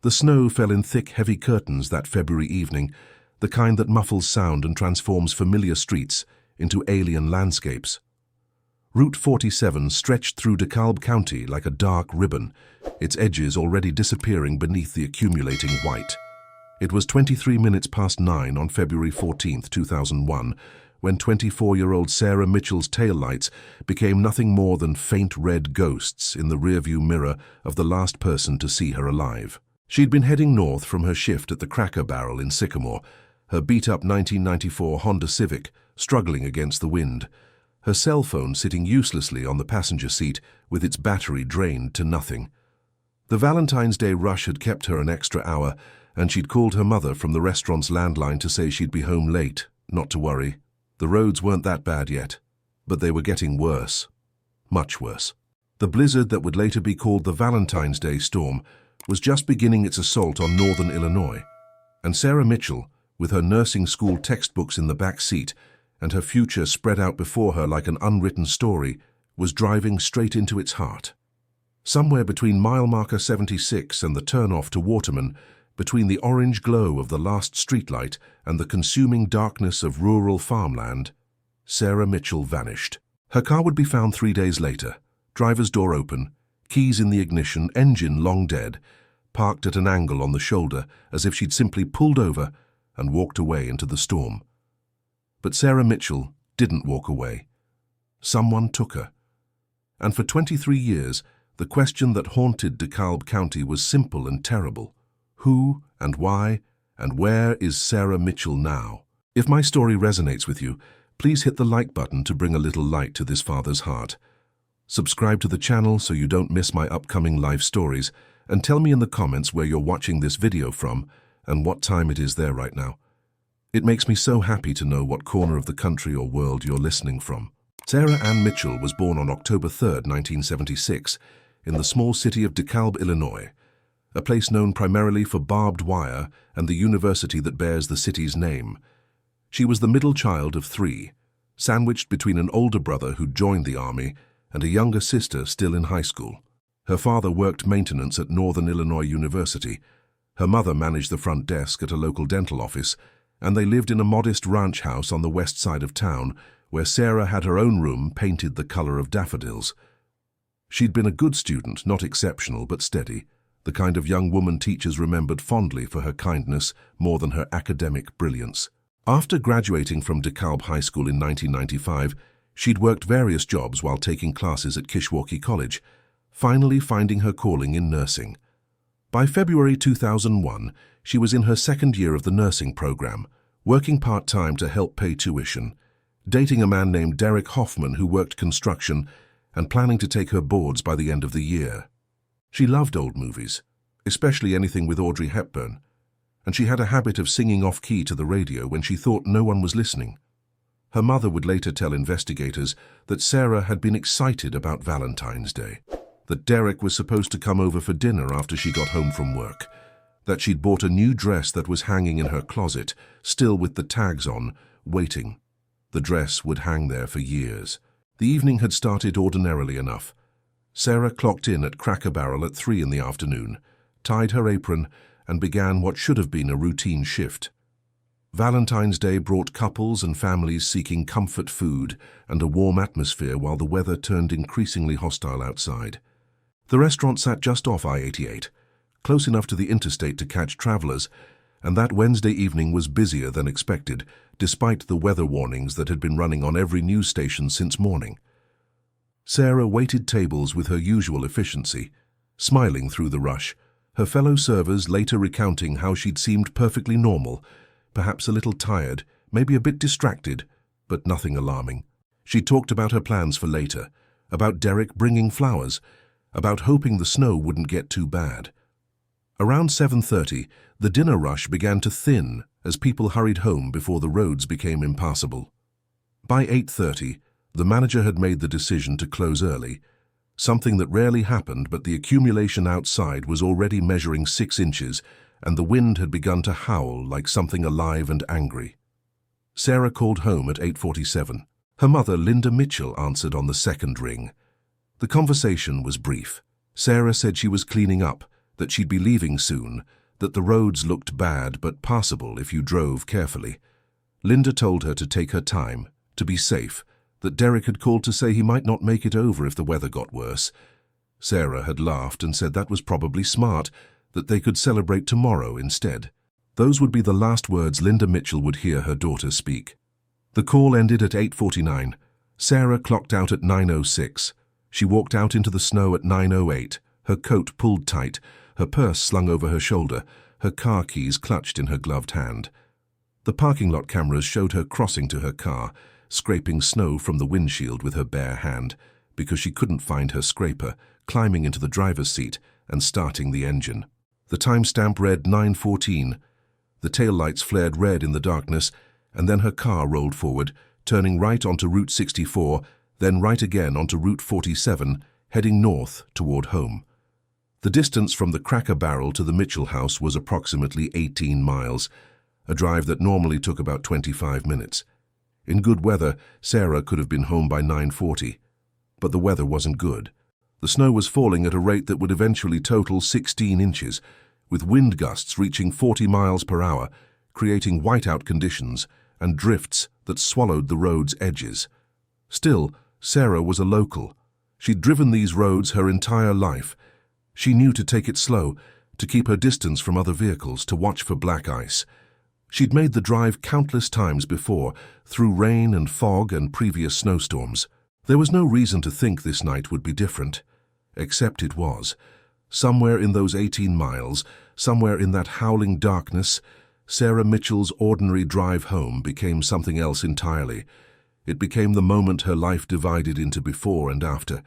The snow fell in thick, heavy curtains that February evening, the kind that muffles sound and transforms familiar streets into alien landscapes. Route 47 stretched through DeKalb County like a dark ribbon, its edges already disappearing beneath the accumulating white. It was 23 minutes past 9 on February 14, 2001, when 24-year-old Sarah Mitchell's taillights became nothing more than faint red ghosts in the rearview mirror of the last person to see her alive. She'd been heading north from her shift at the Cracker Barrel in Sycamore, her beat-up 1994 Honda Civic struggling against the wind, her cell phone sitting uselessly on the passenger seat with its battery drained to nothing. The Valentine's Day rush had kept her an extra hour, and she'd called her mother from the restaurant's landline to say she'd be home late, not to worry. The roads weren't that bad yet, but they were getting worse. Much worse. The blizzard that would later be called the Valentine's Day storm was just beginning its assault on northern Illinois, and Sarah Mitchell, with her nursing school textbooks in the back seat and her future spread out before her like an unwritten story, was driving straight into its heart. Somewhere between mile marker 76 and the turnoff to Waterman, between the orange glow of the last streetlight and the consuming darkness of rural farmland, Sarah Mitchell vanished. Her car would be found 3 days later, driver's door open, keys in the ignition, engine long dead, parked at an angle on the shoulder as if she'd simply pulled over and walked away into the storm. But Sarah Mitchell didn't walk away. Someone took her. And for 23 years, the question that haunted DeKalb County was simple and terrible. Who and why and where is Sarah Mitchell now? If my story resonates with you, please hit the like button to bring a little light to this father's heart. Subscribe to the channel so you don't miss my upcoming live stories, and tell me in the comments where you're watching this video from and what time it is there right now. It makes me so happy to know what corner of the country or world you're listening from. Sarah Ann Mitchell was born on October 3, 1976, in the small city of DeKalb, Illinois, a place known primarily for barbed wire and the university that bears the city's name. She was the middle child of 3, sandwiched between an older brother who joined the army and a younger sister still in high school. Her father worked maintenance at Northern Illinois University. Her mother managed the front desk at a local dental office, and they lived in a modest ranch house on the west side of town, where Sarah had her own room painted the color of daffodils. She'd been a good student, not exceptional but steady, the kind of young woman teachers remembered fondly for her kindness more than her academic brilliance. After graduating from DeKalb High School in 1995, she'd worked various jobs while taking classes at Kishwaukee College, finally finding her calling in nursing. By February 2001, she was in her second year of the nursing program, working part-time to help pay tuition, dating a man named Derek Hoffman who worked construction, and planning to take her boards by the end of the year. She loved old movies, especially anything with Audrey Hepburn, and she had a habit of singing off-key to the radio when she thought no one was listening. Her mother would later tell investigators that Sarah had been excited about Valentine's Day, that Derek was supposed to come over for dinner after she got home from work, that she'd bought a new dress that was hanging in her closet, still with the tags on, waiting. The dress would hang there for years. The evening had started ordinarily enough. Sarah clocked in at Cracker Barrel at 3 in the afternoon, tied her apron, and began what should have been a routine shift. Valentine's Day brought couples and families seeking comfort food and a warm atmosphere while the weather turned increasingly hostile outside. The restaurant sat just off I-88, close enough to the interstate to catch travelers, and that Wednesday evening was busier than expected, despite the weather warnings that had been running on every news station since morning. Sarah waited tables with her usual efficiency, smiling through the rush, her fellow servers later recounting how she'd seemed perfectly normal, perhaps a little tired, maybe a bit distracted, but nothing alarming. She talked about her plans for later, about Derek bringing flowers, about hoping the snow wouldn't get too bad. Around 7:30, the dinner rush began to thin as people hurried home before the roads became impassable. By 8:30, the manager had made the decision to close early, something that rarely happened, but the accumulation outside was already measuring 6 inches, and the wind had begun to howl like something alive and angry. Sarah called home at 8:47. Her mother, Linda Mitchell, answered on the second ring. The conversation was brief. Sarah said she was cleaning up, that she'd be leaving soon, that the roads looked bad but passable if you drove carefully. Linda told her to take her time, to be safe, that Derek had called to say he might not make it over if the weather got worse. Sarah had laughed and said that was probably smart, that they could celebrate tomorrow instead. Those would be the last words Linda Mitchell would hear her daughter speak. The call ended at 8:49. Sarah clocked out at 9:06. She walked out into the snow at 9:08, her coat pulled tight, her purse slung over her shoulder, her car keys clutched in her gloved hand. The parking lot cameras showed her crossing to her car, scraping snow from the windshield with her bare hand, because she couldn't find her scraper, climbing into the driver's seat and starting the engine. The timestamp read 9:14. The taillights flared red in the darkness, and then her car rolled forward, turning right onto Route 64, then right again onto Route 47, heading north toward home. The distance from the Cracker Barrel to the Mitchell house was approximately 18 miles, a drive that normally took about 25 minutes. In good weather, Sarah could have been home by 9:40. But the weather wasn't good. The snow was falling at a rate that would eventually total 16 inches, with wind gusts reaching 40 miles per hour, creating whiteout conditions and drifts that swallowed the road's edges. Still, Sarah was a local. She'd driven these roads her entire life. She knew to take it slow, to keep her distance from other vehicles, to watch for black ice. She'd made the drive countless times before, through rain and fog and previous snowstorms. There was no reason to think this night would be different. Except it was. Somewhere in those 18 miles, somewhere in that howling darkness, Sarah Mitchell's ordinary drive home became something else entirely. It became the moment her life divided into before and after,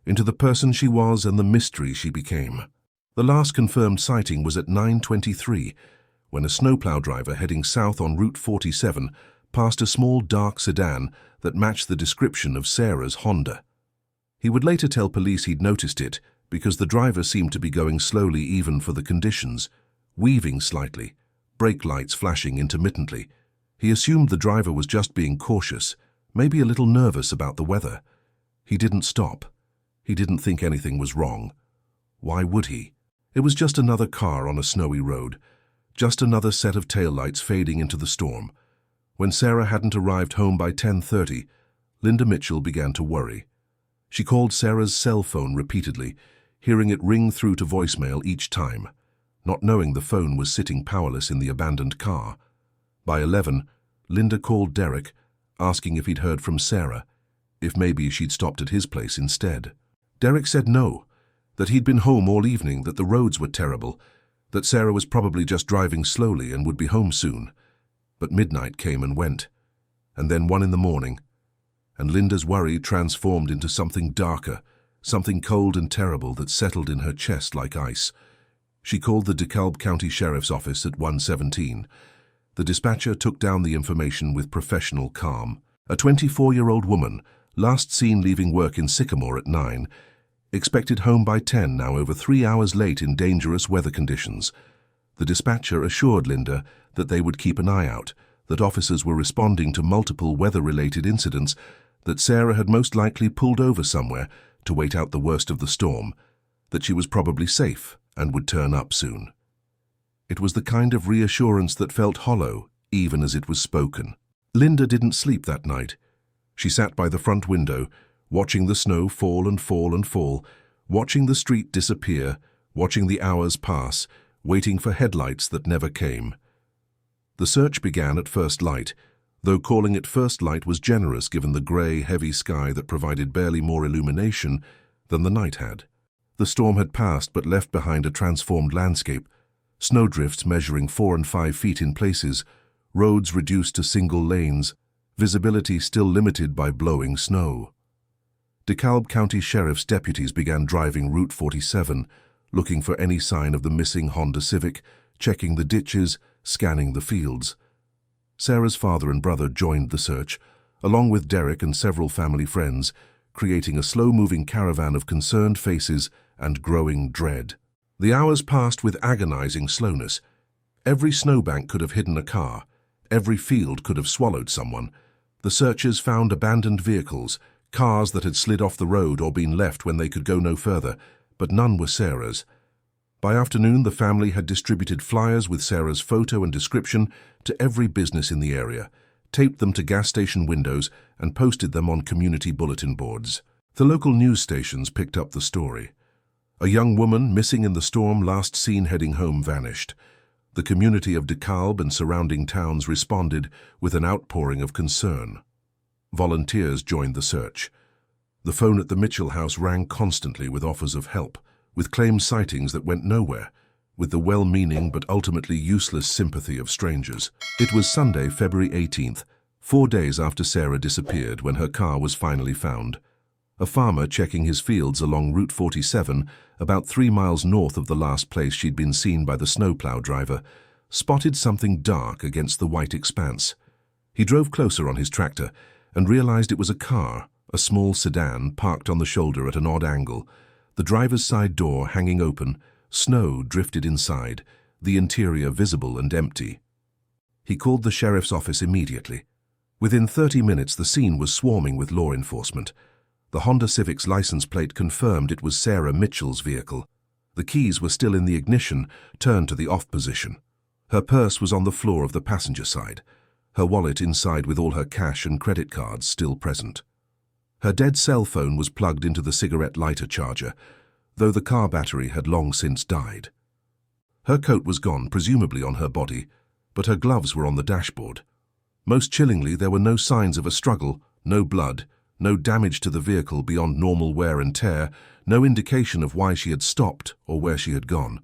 into the person she was and the mystery she became. The last confirmed sighting was at 9:23, when a snowplow driver heading south on Route 47 passed a small dark sedan that matched the description of Sarah's Honda. He would later tell police he'd noticed it because the driver seemed to be going slowly even for the conditions, weaving slightly, brake lights flashing intermittently. He assumed the driver was just being cautious, maybe a little nervous about the weather. He didn't stop. He didn't think anything was wrong. Why would he? It was just another car on a snowy road, just another set of taillights fading into the storm. When Sarah hadn't arrived home by 10:30, Linda Mitchell began to worry. She called Sarah's cell phone repeatedly, hearing it ring through to voicemail each time, not knowing the phone was sitting powerless in the abandoned car. By 11, Linda called Derek, asking if he'd heard from Sarah, if maybe she'd stopped at his place instead. Derek said no, that he'd been home all evening, that the roads were terrible, that Sarah was probably just driving slowly and would be home soon. But midnight came and went, and then 1 in the morning, and Linda's worry transformed into something darker, something cold and terrible that settled in her chest like ice. She called the DeKalb County Sheriff's Office at 1:17. The dispatcher took down the information with professional calm. A 24-year-old woman, last seen leaving work in Sycamore at 9, expected home by 10, now over 3 hours late in dangerous weather conditions. The dispatcher assured Linda that they would keep an eye out, that officers were responding to multiple weather-related incidents, that Sarah had most likely pulled over somewhere to wait out the worst of the storm, that she was probably safe and would turn up soon. It was the kind of reassurance that felt hollow, even as it was spoken. Linda didn't sleep that night. She sat by the front window, watching the snow fall and fall and fall, watching the street disappear, watching the hours pass, waiting for headlights that never came. The search began at first light, though calling it first light was generous given the grey, heavy sky that provided barely more illumination than the night had. The storm had passed but left behind a transformed landscape, snowdrifts measuring 4 and 5 feet in places, roads reduced to single lanes, visibility still limited by blowing snow. DeKalb County Sheriff's deputies began driving Route 47, looking for any sign of the missing Honda Civic, checking the ditches, scanning the fields. Sarah's father and brother joined the search, along with Derek and several family friends, creating a slow-moving caravan of concerned faces and growing dread. The hours passed with agonizing slowness. Every snowbank could have hidden a car. Every field could have swallowed someone. The searchers found abandoned vehicles, cars that had slid off the road or been left when they could go no further, but none were Sarah's. By afternoon, the family had distributed flyers with Sarah's photo and description to every business in the area, taped them to gas station windows, and posted them on community bulletin boards. The local news stations picked up the story. A young woman missing in the storm, last seen heading home, vanished. The community of DeKalb and surrounding towns responded with an outpouring of concern. Volunteers joined the search. The phone at the Mitchell house rang constantly with offers of help, with claimed sightings that went nowhere, with the well-meaning but ultimately useless sympathy of strangers. It was Sunday, February 18th, 4 days after Sarah disappeared, when her car was finally found. A farmer checking his fields along Route 47, about 3 miles north of the last place she'd been seen by the snowplow driver, spotted something dark against the white expanse. He drove closer on his tractor and realized it was a car, a small sedan parked on the shoulder at an odd angle, the driver's side door hanging open, snow drifted inside, the interior visible and empty. He called the sheriff's office immediately. Within 30 minutes, the scene was swarming with law enforcement. The Honda Civic's license plate confirmed it was Sarah Mitchell's vehicle. The keys were still in the ignition, turned to the off position. Her purse was on the floor of the passenger side, her wallet inside with all her cash and credit cards still present. Her dead cell phone was plugged into the cigarette lighter charger, though the car battery had long since died. Her coat was gone, presumably on her body, but her gloves were on the dashboard. Most chillingly, there were no signs of a struggle, no blood, no damage to the vehicle beyond normal wear and tear, no indication of why she had stopped or where she had gone.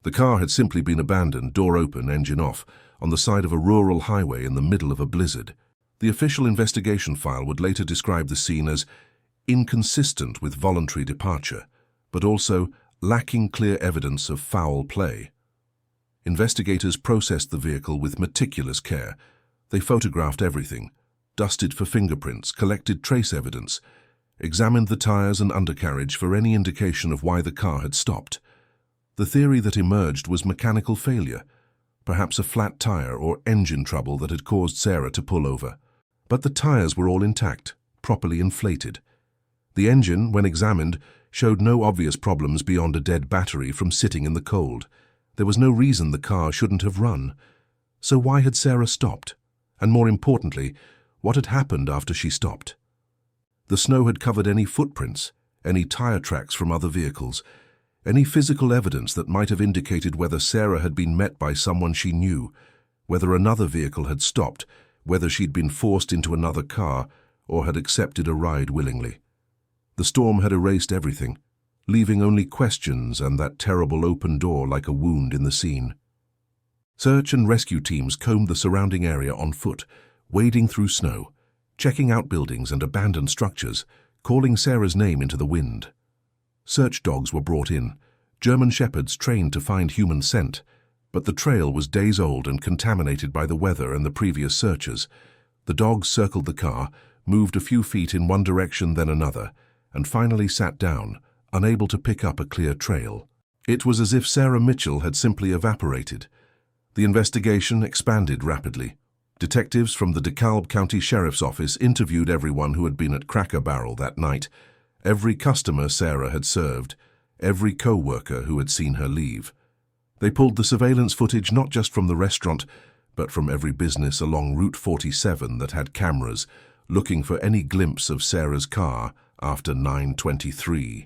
The car had simply been abandoned, door open, engine off, on the side of a rural highway in the middle of a blizzard. The official investigation file would later describe the scene as inconsistent with voluntary departure, but also lacking clear evidence of foul play. Investigators processed the vehicle with meticulous care. They photographed everything, dusted for fingerprints, collected trace evidence, examined the tires and undercarriage for any indication of why the car had stopped. The theory that emerged was mechanical failure, perhaps a flat tire or engine trouble that had caused Sarah to pull over. But the tires were all intact, properly inflated. The engine, when examined, showed no obvious problems beyond a dead battery from sitting in the cold. There was no reason the car shouldn't have run. So why had Sarah stopped? And more importantly, what had happened after she stopped? The snow had covered any footprints, any tire tracks from other vehicles, any physical evidence that might have indicated whether Sarah had been met by someone she knew, whether another vehicle had stopped, whether she'd been forced into another car or had accepted a ride willingly. The storm had erased everything, leaving only questions and that terrible open door like a wound in the scene. Search and rescue teams combed the surrounding area on foot, wading through snow, checking out buildings and abandoned structures, calling Sarah's name into the wind. Search dogs were brought in, German shepherds trained to find human scent, but the trail was days old and contaminated by the weather and the previous searchers. The dogs circled the car, moved a few feet in one direction then another, and finally sat down, unable to pick up a clear trail. It was as if Sarah Mitchell had simply evaporated. The investigation expanded rapidly. Detectives from the DeKalb County Sheriff's Office interviewed everyone who had been at Cracker Barrel that night, every customer Sarah had served, every co-worker who had seen her leave. They pulled the surveillance footage not just from the restaurant, but from every business along Route 47 that had cameras, looking for any glimpse of Sarah's car after 9:23.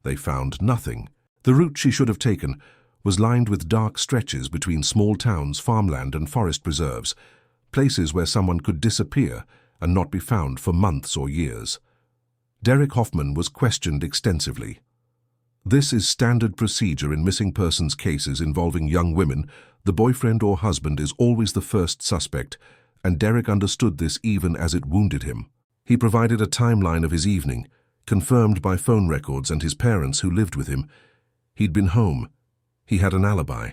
They found nothing. The route she should have taken was lined with dark stretches between small towns, farmland and forest preserves, places where someone could disappear and not be found for months or years. Derek Hoffman was questioned extensively. This is standard procedure in missing persons cases involving young women. The boyfriend or husband is always the first suspect, and Derek understood this even as it wounded him. He provided a timeline of his evening, confirmed by phone records and his parents who lived with him. He'd been home. He had an alibi.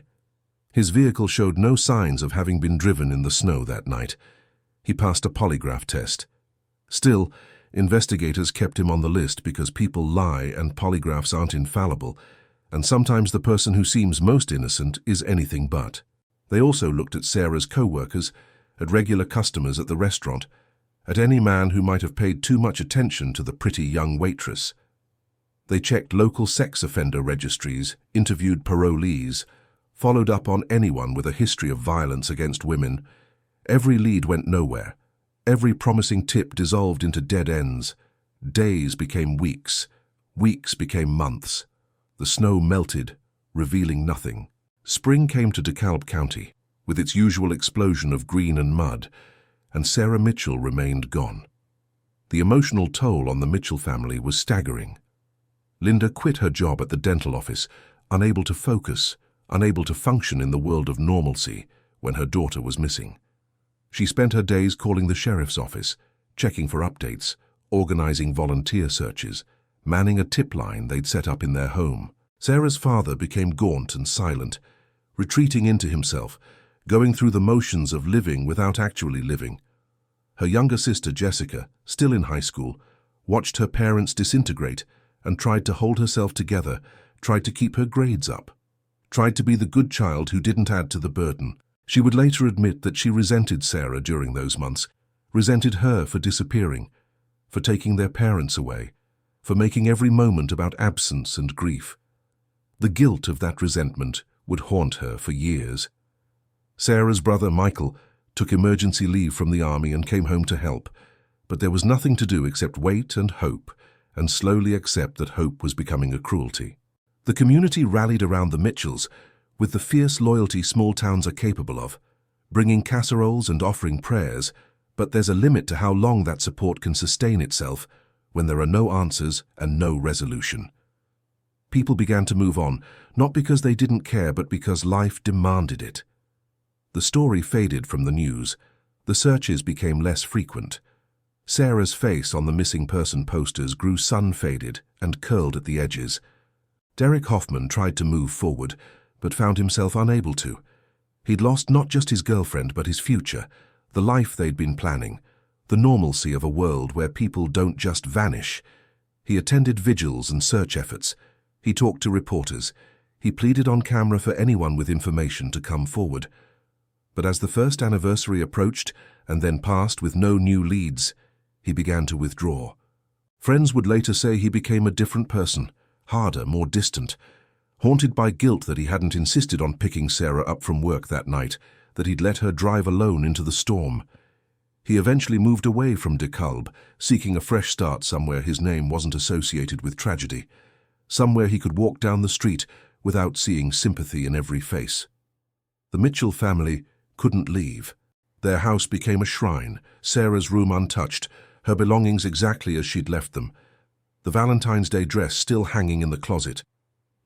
His vehicle showed no signs of having been driven in the snow that night. He passed a polygraph test. Still, investigators kept him on the list because people lie and polygraphs aren't infallible, and sometimes the person who seems most innocent is anything but. They also looked at Sarah's co-workers, at regular customers at the restaurant, at any man who might have paid too much attention to the pretty young waitress. They checked local sex offender registries, interviewed parolees, followed up on anyone with a history of violence against women. Every lead went nowhere. Every promising tip dissolved into dead ends. Days became weeks. Weeks became months. The snow melted, revealing nothing. Spring came to DeKalb County, with its usual explosion of green and mud, and Sarah Mitchell remained gone. The emotional toll on the Mitchell family was staggering. Linda quit her job at the dental office, unable to focus, unable to function in the world of normalcy when her daughter was missing. She spent her days calling the sheriff's office, checking for updates, organizing volunteer searches, manning a tip line they'd set up in their home. Sarah's father became gaunt and silent, retreating into himself, going through the motions of living without actually living. Her younger sister, Jessica, still in high school, watched her parents disintegrate and tried to hold herself together, tried to keep her grades up, tried to be the good child who didn't add to the burden. She would later admit that she resented Sarah during those months, resented her for disappearing, for taking their parents away, for making every moment about absence and grief. The guilt of that resentment would haunt her for years. Sarah's brother, Michael, took emergency leave from the army and came home to help, but there was nothing to do except wait and hope, and slowly accept that hope was becoming a cruelty. The community rallied around the Mitchells with the fierce loyalty small towns are capable of, bringing casseroles and offering prayers, but there's a limit to how long that support can sustain itself when there are no answers and no resolution. People began to move on, not because they didn't care, but because life demanded it. The story faded from the news. The searches became less frequent. Sarah's face on the missing person posters grew sun-faded and curled at the edges. Derek Hoffman tried to move forward, but found himself unable to. He'd lost not just his girlfriend, but his future, the life they'd been planning, the normalcy of a world where people don't just vanish. He attended vigils and search efforts. He talked to reporters. He pleaded on camera for anyone with information to come forward. But as the first anniversary approached and then passed with no new leads, he began to withdraw. Friends would later say he became a different person, harder, more distant, haunted by guilt that he hadn't insisted on picking Sarah up from work that night, that he'd let her drive alone into the storm. He eventually moved away from DeKalb, seeking a fresh start somewhere his name wasn't associated with tragedy, somewhere he could walk down the street without seeing sympathy in every face. The Mitchell family couldn't leave. Their house became a shrine, Sarah's room untouched, her belongings exactly as she'd left them, the Valentine's Day dress still hanging in the closet.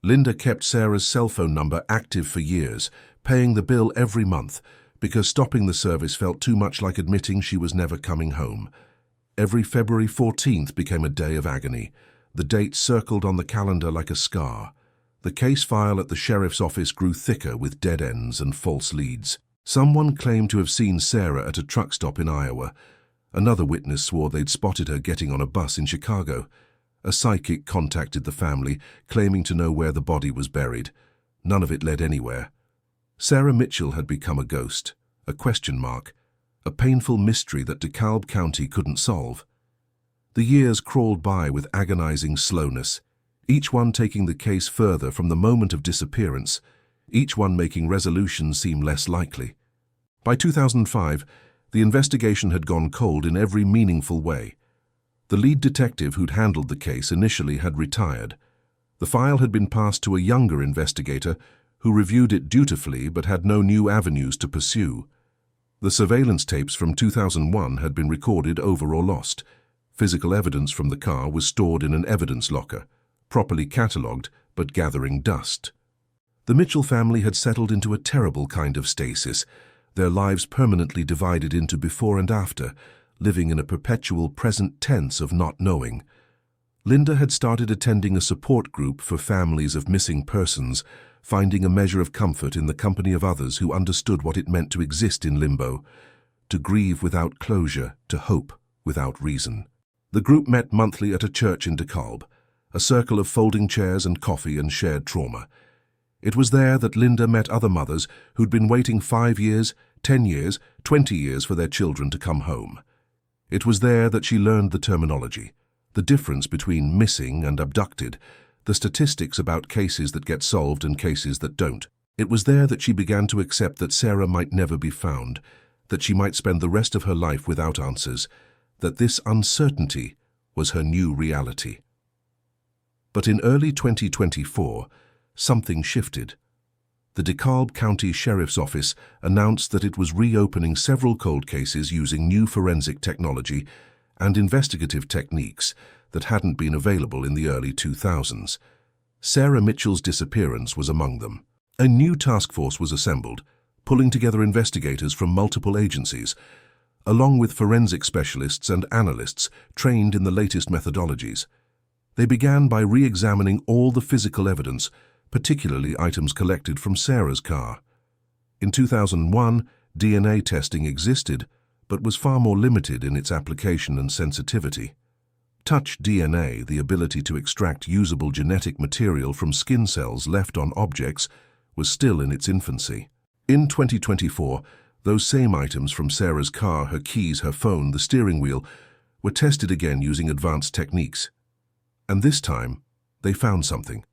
Linda kept Sarah's cell phone number active for years, paying the bill every month, because stopping the service felt too much like admitting she was never coming home. Every February 14th became a day of agony. The date circled on the calendar like a scar. The case file at the sheriff's office grew thicker with dead ends and false leads. Someone claimed to have seen Sarah at a truck stop in Iowa. Another witness swore they'd spotted her getting on a bus in Chicago. A psychic contacted the family, claiming to know where the body was buried. None of it led anywhere. Sarah Mitchell had become a ghost, a question mark, a painful mystery that DeKalb County couldn't solve. The years crawled by with agonizing slowness, each one taking the case further from the moment of disappearance, each one making resolution seem less likely. By 2005, the investigation had gone cold in every meaningful way. The lead detective who'd handled the case initially had retired. The file had been passed to a younger investigator who reviewed it dutifully but had no new avenues to pursue. The surveillance tapes from 2001 had been recorded over or lost. Physical evidence from the car was stored in an evidence locker, properly catalogued but gathering dust. The Mitchell family had settled into a terrible kind of stasis, their lives permanently divided into before and after, living in a perpetual present tense of not knowing. Linda had started attending a support group for families of missing persons, finding a measure of comfort in the company of others who understood what it meant to exist in limbo, to grieve without closure, to hope without reason. The group met monthly at a church in DeKalb, a circle of folding chairs and coffee and shared trauma. It was there that Linda met other mothers who'd been waiting 5 years, 10 years, 20 years for their children to come home. It was there that she learned the terminology, the difference between missing and abducted, the statistics about cases that get solved and cases that don't. It was there that she began to accept that Sarah might never be found, that she might spend the rest of her life without answers, that this uncertainty was her new reality. But in early 2024, something shifted. The DeKalb County Sheriff's Office announced that it was reopening several cold cases using new forensic technology and investigative techniques that hadn't been available in the early 2000s. Sarah Mitchell's disappearance was among them. A new task force was assembled, pulling together investigators from multiple agencies, along with forensic specialists and analysts trained in the latest methodologies. They began by re-examining all the physical evidence, particularly items collected from Sarah's car. In 2001, DNA testing existed, but was far more limited in its application and sensitivity. Touch DNA, the ability to extract usable genetic material from skin cells left on objects, was still in its infancy. In 2024, those same items from Sarah's car, her keys, her phone, the steering wheel, were tested again using advanced techniques. And this time, they found something.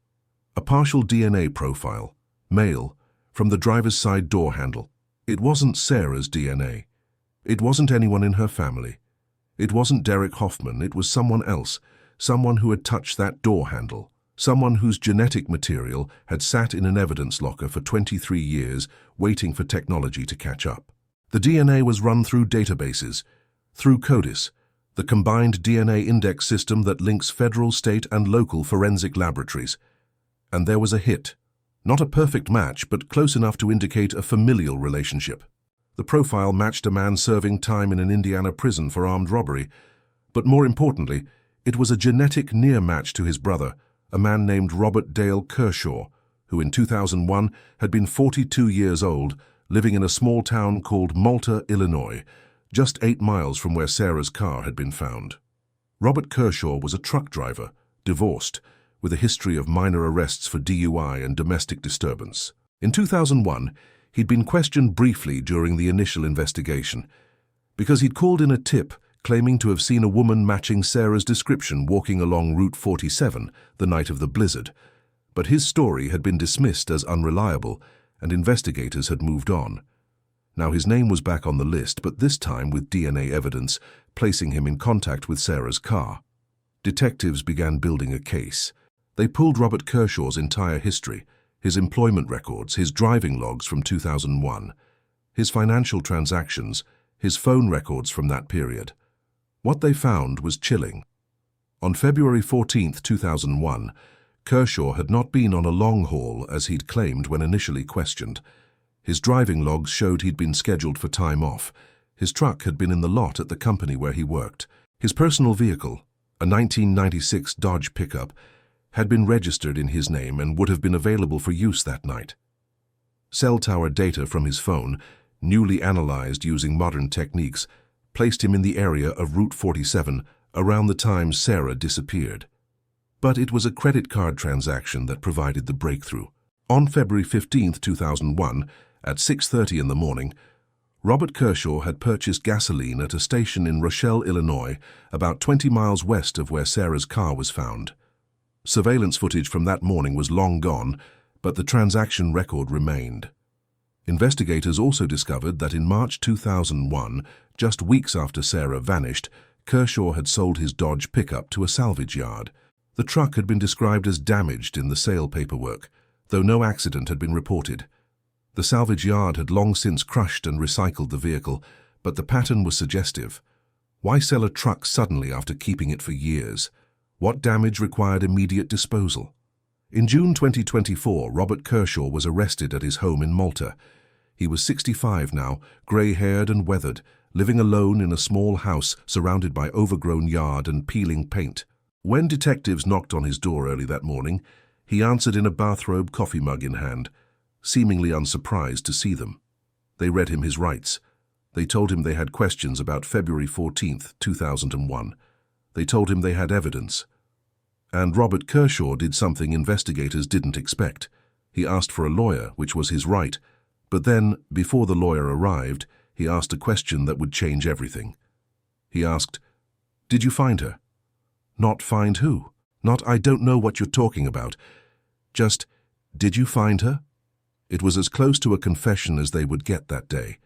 A partial DNA profile, male, from the driver's side door handle. It wasn't Sarah's DNA. It wasn't anyone in her family. It wasn't Derek Hoffman, it was someone else, someone who had touched that door handle, someone whose genetic material had sat in an evidence locker for 23 years, waiting for technology to catch up. The DNA was run through databases, through CODIS, the combined DNA index system that links federal, state, and local forensic laboratories. And there was a hit. Not a perfect match, but close enough to indicate a familial relationship. The profile matched a man serving time in an Indiana prison for armed robbery, but more importantly, it was a genetic near match to his brother, a man named Robert Dale Kershaw, who in 2001 had been 42 years old, living in a small town called Malta, Illinois, just 8 miles from where Sarah's car had been found. Robert Kershaw was a truck driver, divorced, with a history of minor arrests for DUI and domestic disturbance. In 2001, he'd been questioned briefly during the initial investigation because he'd called in a tip claiming to have seen a woman matching Sarah's description walking along Route 47 the night of the blizzard. But his story had been dismissed as unreliable, and investigators had moved on. Now his name was back on the list, but this time with DNA evidence placing him in contact with Sarah's car. Detectives began building a case. They pulled Robert Kershaw's entire history, his employment records, his driving logs from 2001, his financial transactions, his phone records from that period. What they found was chilling. On February 14, 2001, Kershaw had not been on a long haul as he'd claimed when initially questioned. His driving logs showed he'd been scheduled for time off. His truck had been in the lot at the company where he worked. His personal vehicle, a 1996 Dodge pickup, had been registered in his name and would have been available for use that night. Cell tower data from his phone, newly analyzed using modern techniques, placed him in the area of Route 47 around the time Sarah disappeared. But it was a credit card transaction that provided the breakthrough. On February 15, 2001, at 6:30 in the morning, Robert Kershaw had purchased gasoline at a station in Rochelle, Illinois, about 20 miles west of where Sarah's car was found. Surveillance footage from that morning was long gone, but the transaction record remained. Investigators also discovered that in March 2001, just weeks after Sarah vanished, Kershaw had sold his Dodge pickup to a salvage yard. The truck had been described as damaged in the sale paperwork, though no accident had been reported. The salvage yard had long since crushed and recycled the vehicle, but the pattern was suggestive. Why sell a truck suddenly after keeping it for years? What damage required immediate disposal? In June 2024, Robert Kershaw was arrested at his home in Malta. He was 65 now, grey-haired and weathered, living alone in a small house surrounded by overgrown yard and peeling paint. When detectives knocked on his door early that morning, he answered in a bathrobe, coffee mug in hand, seemingly unsurprised to see them. They read him his rights. They told him they had questions about February 14, 2001. They told him they had evidence. And Robert Kershaw did something investigators didn't expect. He asked for a lawyer, which was his right, but then, before the lawyer arrived, he asked a question that would change everything. He asked, "Did you find her?" Not find who? Not I don't know what you're talking about. Just, did you find her? It was as close to a confession as they would get that day.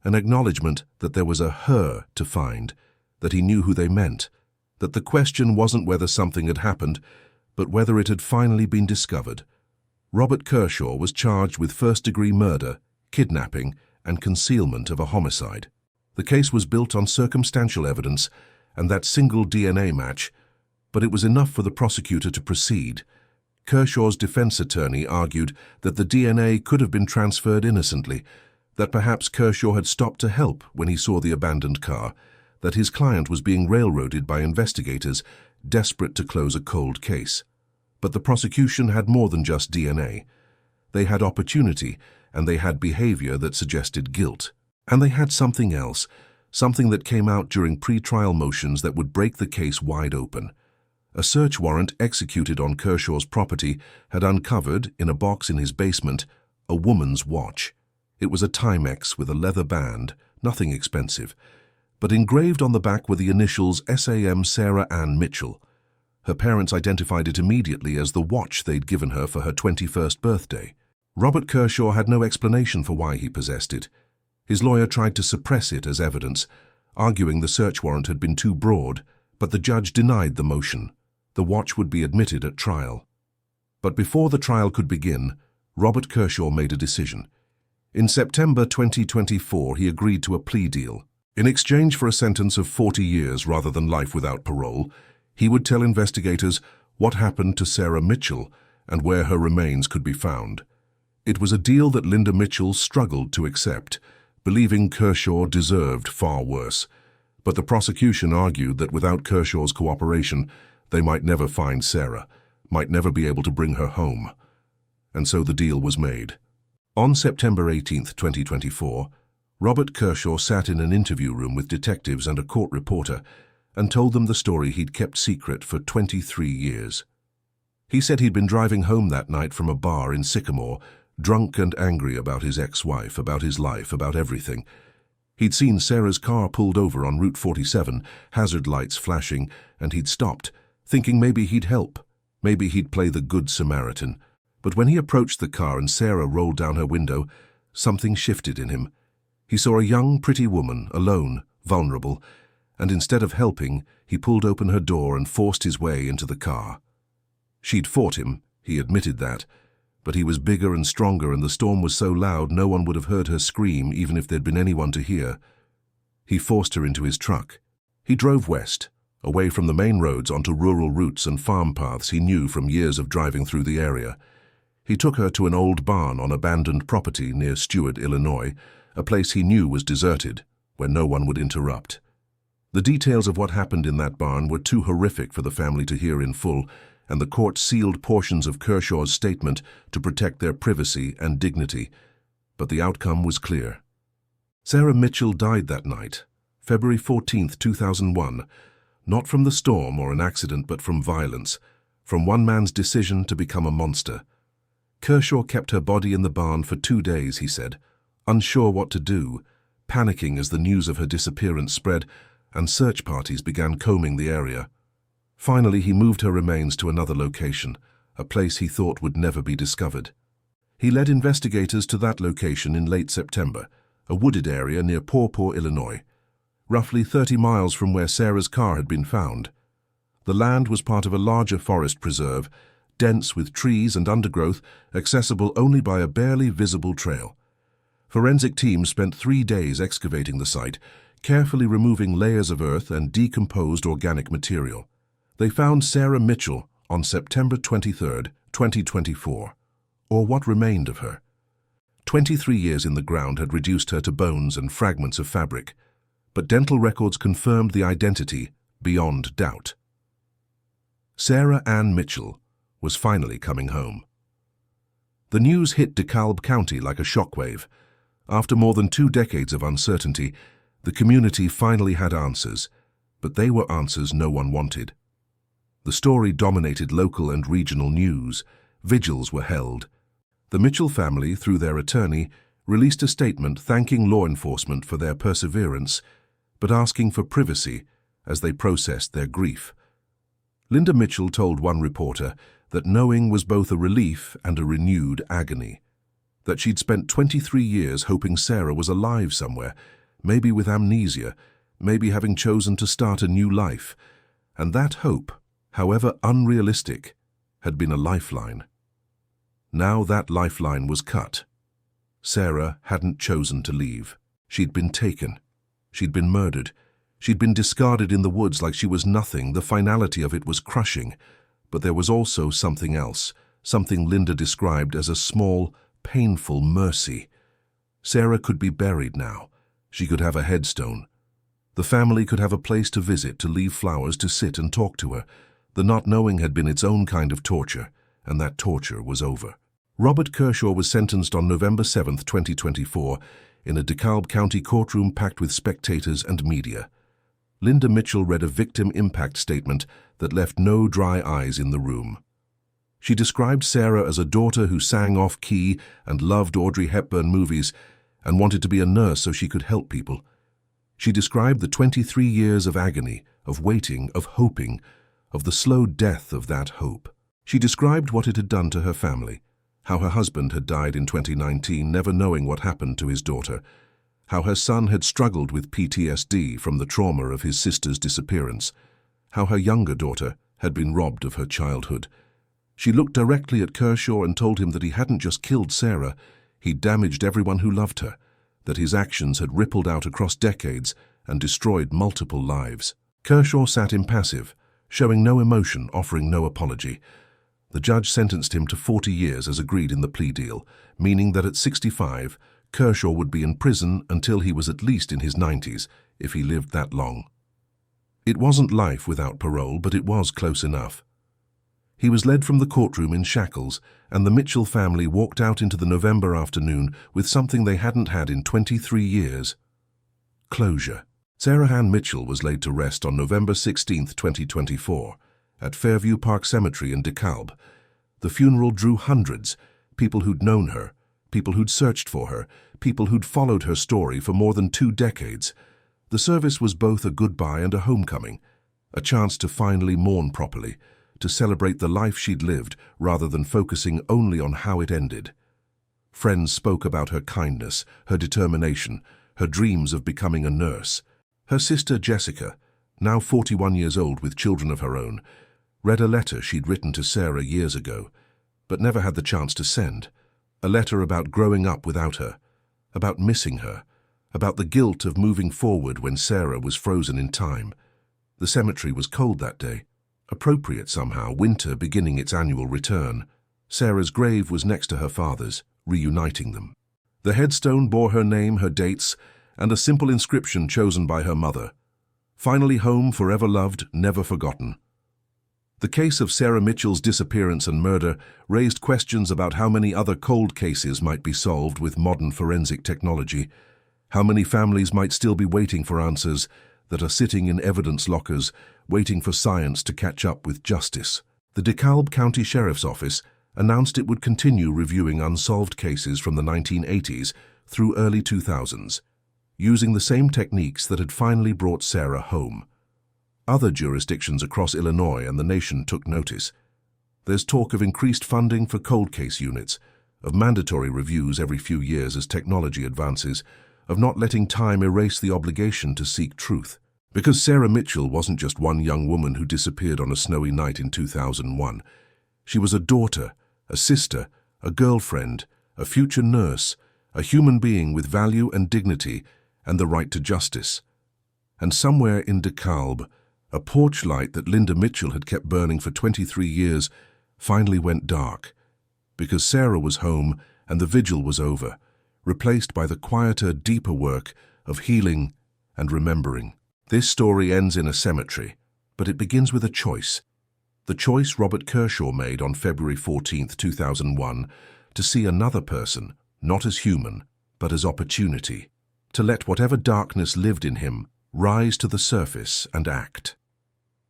An acknowledgement that there was a her to find, that he knew who they meant, that the question wasn't whether something had happened, but whether it had finally been discovered. Robert Kershaw was charged with first-degree murder, kidnapping, and concealment of a homicide. The case was built on circumstantial evidence and that single DNA match, but it was enough for the prosecutor to proceed. Kershaw's defense attorney argued that the DNA could have been transferred innocently, that perhaps Kershaw had stopped to help when he saw the abandoned car, that his client was being railroaded by investigators desperate to close a cold case. But the prosecution had more than just DNA. They had opportunity, and they had behavior that suggested guilt. And they had something else, something that came out during pre-trial motions that would break the case wide open. A search warrant executed on Kershaw's property had uncovered, in a box in his basement, a woman's watch. It was a Timex with a leather band, nothing expensive, but engraved on the back were the initials SAM Sarah Ann Mitchell. Her parents identified it immediately as the watch they'd given her for her 21st birthday. Robert Kershaw had no explanation for why he possessed it. His lawyer tried to suppress it as evidence, arguing the search warrant had been too broad, but the judge denied the motion. The watch would be admitted at trial. But before the trial could begin, Robert Kershaw made a decision. In September 2024, he agreed to a plea deal. In exchange for a sentence of 40 years rather than life without parole, he would tell investigators what happened to Sarah Mitchell and where her remains could be found. It was a deal that Linda Mitchell struggled to accept, believing Kershaw deserved far worse. But the prosecution argued that without Kershaw's cooperation, they might never find Sarah, might never be able to bring her home. And so the deal was made. On September 18, 2024, Robert Kershaw sat in an interview room with detectives and a court reporter and told them the story he'd kept secret for 23 years. He said he'd been driving home that night from a bar in Sycamore, drunk and angry about his ex-wife, about his life, about everything. He'd seen Sarah's car pulled over on Route 47, hazard lights flashing, and he'd stopped, thinking maybe he'd help, maybe he'd play the Good Samaritan. But when he approached the car and Sarah rolled down her window, something shifted in him. He saw a young, pretty woman, alone, vulnerable, and instead of helping, he pulled open her door and forced his way into the car. She'd fought him, he admitted that, but he was bigger and stronger and the storm was so loud no one would have heard her scream even if there'd been anyone to hear. He forced her into his truck. He drove west, away from the main roads onto rural routes and farm paths he knew from years of driving through the area. He took her to an old barn on abandoned property near Stewart, Illinois, a place he knew was deserted, where no one would interrupt. The details of what happened in that barn were too horrific for the family to hear in full, and the court sealed portions of Kershaw's statement to protect their privacy and dignity. But the outcome was clear. Sarah Mitchell died that night, February 14, 2001, not from the storm or an accident but from violence, from one man's decision to become a monster. Kershaw kept her body in the barn for 2 days, he said, unsure what to do, panicking as the news of her disappearance spread and search parties began combing the area. Finally, he moved her remains to another location, a place he thought would never be discovered. He led investigators to that location in late September, a wooded area near Paw Paw, Illinois, roughly 30 miles from where Sarah's car had been found. The land was part of a larger forest preserve, dense with trees and undergrowth, accessible only by a barely visible trail. Forensic teams spent 3 days excavating the site, carefully removing layers of earth and decomposed organic material. They found Sarah Mitchell on September 23, 2024, or what remained of her. 23 years in the ground had reduced her to bones and fragments of fabric, but dental records confirmed the identity beyond doubt. Sarah Ann Mitchell was finally coming home. The news hit DeKalb County like a shockwave. After more than 2 decades of uncertainty, the community finally had answers, but they were answers no one wanted. The story dominated local and regional news. Vigils were held. The Mitchell family, through their attorney, released a statement thanking law enforcement for their perseverance, but asking for privacy as they processed their grief. Linda Mitchell told one reporter that knowing was both a relief and a renewed agony. That she'd spent 23 years hoping Sarah was alive somewhere, maybe with amnesia, maybe having chosen to start a new life. And that hope, however unrealistic, had been a lifeline. Now that lifeline was cut. Sarah hadn't chosen to leave. She'd been taken. She'd been murdered. She'd been discarded in the woods like she was nothing. The finality of it was crushing. But there was also something else, something Linda described as a small, painful mercy. Sarah could be buried now. She could have a headstone. The family could have a place to visit, to leave flowers, to sit and talk to her. The not knowing had been its own kind of torture, and that torture was over. Robert Kershaw was sentenced on November 7, 2024, in a DeKalb County courtroom packed with spectators and media. Linda Mitchell read a victim impact statement that left no dry eyes in the room. She described Sarah as a daughter who sang off-key and loved Audrey Hepburn movies and wanted to be a nurse so she could help people. She described the 23 years of agony, of waiting, of hoping, of the slow death of that hope. She described what it had done to her family, how her husband had died in 2019, never knowing what happened to his daughter, how her son had struggled with PTSD from the trauma of his sister's disappearance, how her younger daughter had been robbed of her childhood. She looked directly at Kershaw and told him that he hadn't just killed Sarah, he'd damaged everyone who loved her, that his actions had rippled out across decades and destroyed multiple lives. Kershaw sat impassive, showing no emotion, offering no apology. The judge sentenced him to 40 years as agreed in the plea deal, meaning that at 65, Kershaw would be in prison until he was at least in his 90s, if he lived that long. It wasn't life without parole, but it was close enough. He was led from the courtroom in shackles, and the Mitchell family walked out into the November afternoon with something they hadn't had in 23 years. Closure. Sarah Ann Mitchell was laid to rest on November 16, 2024, at Fairview Park Cemetery in DeKalb. The funeral drew hundreds, people who'd known her, people who'd searched for her, people who'd followed her story for more than 2 decades. The service was both a goodbye and a homecoming, a chance to finally mourn properly, to celebrate the life she'd lived rather than focusing only on how it ended. Friends spoke about her kindness, her determination, her dreams of becoming a nurse. Her sister Jessica, now 41 years old with children of her own, read a letter she'd written to Sarah years ago, but never had the chance to send. A letter about growing up without her, about missing her, about the guilt of moving forward when Sarah was frozen in time. The cemetery was cold that day. Appropriate somehow, winter beginning its annual return. Sarah's grave was next to her father's, reuniting them. The headstone bore her name, her dates, and a simple inscription chosen by her mother. Finally home, forever loved, never forgotten. The case of Sarah Mitchell's disappearance and murder raised questions about how many other cold cases might be solved with modern forensic technology, how many families might still be waiting for answers that are sitting in evidence lockers, waiting for science to catch up with justice. The DeKalb County Sheriff's Office announced it would continue reviewing unsolved cases from the 1980s through early 2000s, using the same techniques that had finally brought Sarah home. Other jurisdictions across Illinois and the nation took notice. There's talk of increased funding for cold case units, of mandatory reviews every few years as technology advances, of not letting time erase the obligation to seek truth. Because Sarah Mitchell wasn't just one young woman who disappeared on a snowy night in 2001. She was a daughter, a sister, a girlfriend, a future nurse, a human being with value and dignity and the right to justice. And somewhere in DeKalb, a porch light that Linda Mitchell had kept burning for 23 years finally went dark, because Sarah was home and the vigil was over, replaced by the quieter, deeper work of healing and remembering. This story ends in a cemetery, but it begins with a choice. The choice Robert Kershaw made on February 14, 2001, to see another person, not as human, but as opportunity, to let whatever darkness lived in him rise to the surface and act.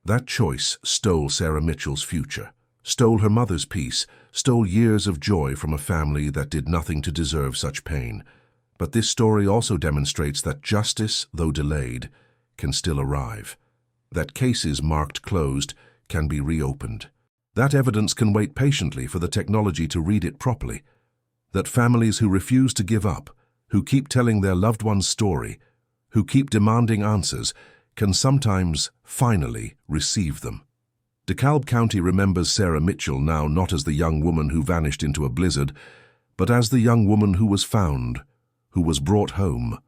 That choice stole Sarah Mitchell's future, stole her mother's peace, stole years of joy from a family that did nothing to deserve such pain. But this story also demonstrates that justice, though delayed, can still arrive. That cases marked closed can be reopened. That evidence can wait patiently for the technology to read it properly. That families who refuse to give up, who keep telling their loved one's story, who keep demanding answers, can sometimes, finally, receive them. DeKalb County remembers Sarah Mitchell now not as the young woman who vanished into a blizzard, but as the young woman who was found, who was brought home,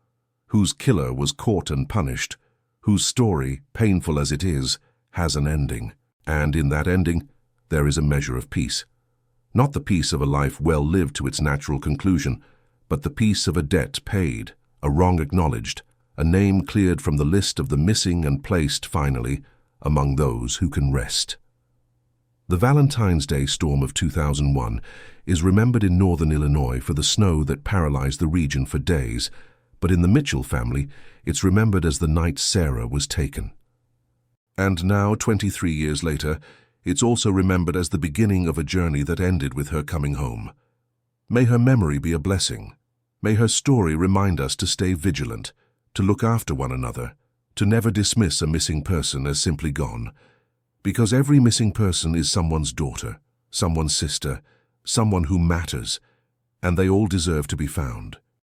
whose killer was caught and punished, whose story, painful as it is, has an ending. And in that ending, there is a measure of peace. Not the peace of a life well lived to its natural conclusion, but the peace of a debt paid, a wrong acknowledged, a name cleared from the list of the missing and placed, finally, among those who can rest. The Valentine's Day storm of 2001 is remembered in northern Illinois for the snow that paralyzed the region for days, but in the Mitchell family, it's remembered as the night Sarah was taken. And now, 23 years later, it's also remembered as the beginning of a journey that ended with her coming home. May her memory be a blessing. May her story remind us to stay vigilant, to look after one another, to never dismiss a missing person as simply gone. Because every missing person is someone's daughter, someone's sister, someone who matters, and they all deserve to be found.